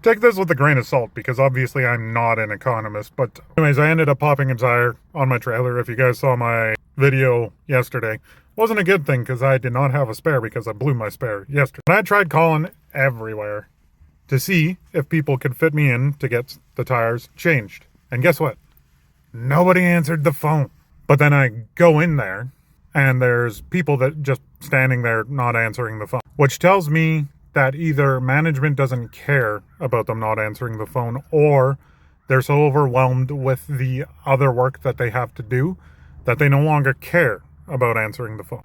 Take this with a grain of salt, because obviously I'm not an economist. But anyways, I ended up popping a tire on my trailer. If you guys saw my video yesterday, wasn't a good thing because I did not have a spare because I blew my spare yesterday. And I tried calling everywhere to see if people could fit me in to get the tires changed. And guess what? Nobody answered the phone. But then I go in there and there's people that just standing there not answering the phone, which tells me that either management doesn't care about them not answering the phone, or they're so overwhelmed with the other work that they have to do that they no longer care about answering the phone.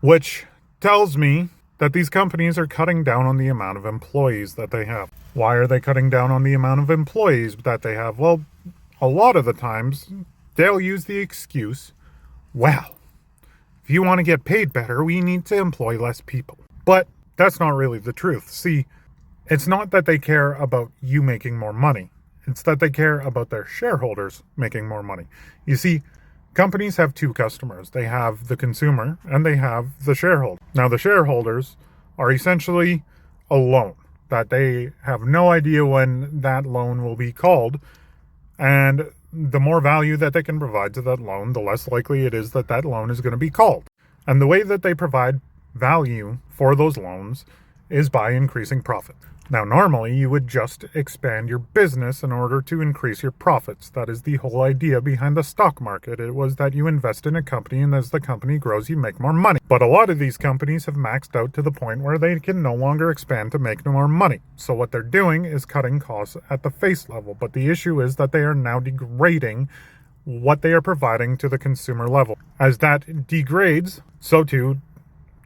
Which tells me that these companies are cutting down on the amount of employees that they have. Why are they cutting down on the amount of employees that they have? Well, a lot of the times they'll use the excuse, well, if you want to get paid better, we need to employ less people. But that's not really the truth. See, it's not that they care about you making more money. It's that they care about their shareholders making more money. You see, companies have two customers. They have the consumer and they have the shareholder. Now, the shareholders are essentially a loan that they have no idea when that loan will be called. And the more value that they can provide to that loan, the less likely it is that that loan is going to be called. And the way that they provide value for those loans is by increasing profit. Now, normally you would just expand your business in order to increase your profits. That is the whole idea behind the stock market. It was that you invest in a company, and as the company grows, you make more money. But a lot of these companies have maxed out to the point where they can no longer expand to make more money. So what they're doing is cutting costs at the face level. But the issue is that they are now degrading what they are providing to the consumer level. As that degrades, so too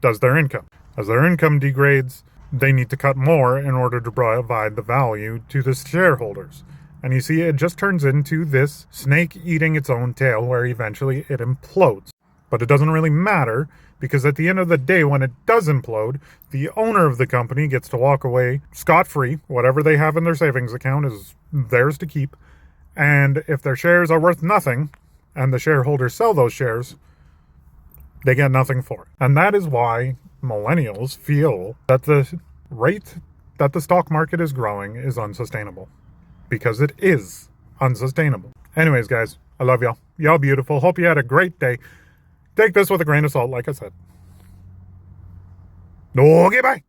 does their income. As their income degrades, they need to cut more in order to provide the value to the shareholders. And you see, it just turns into this snake eating its own tail where eventually it implodes. But it doesn't really matter, because at the end of the day, when it does implode, the owner of the company gets to walk away scot-free. Whatever they have in their savings account is theirs to keep. And if their shares are worth nothing, and the shareholders sell those shares, they get nothing for it. And that is why millennials feel that the rate that the stock market is growing is unsustainable. Because it is unsustainable. Anyways, guys, I love y'all. Y'all beautiful. Hope you had a great day. Take this with a grain of salt, like I said. Okay, bye.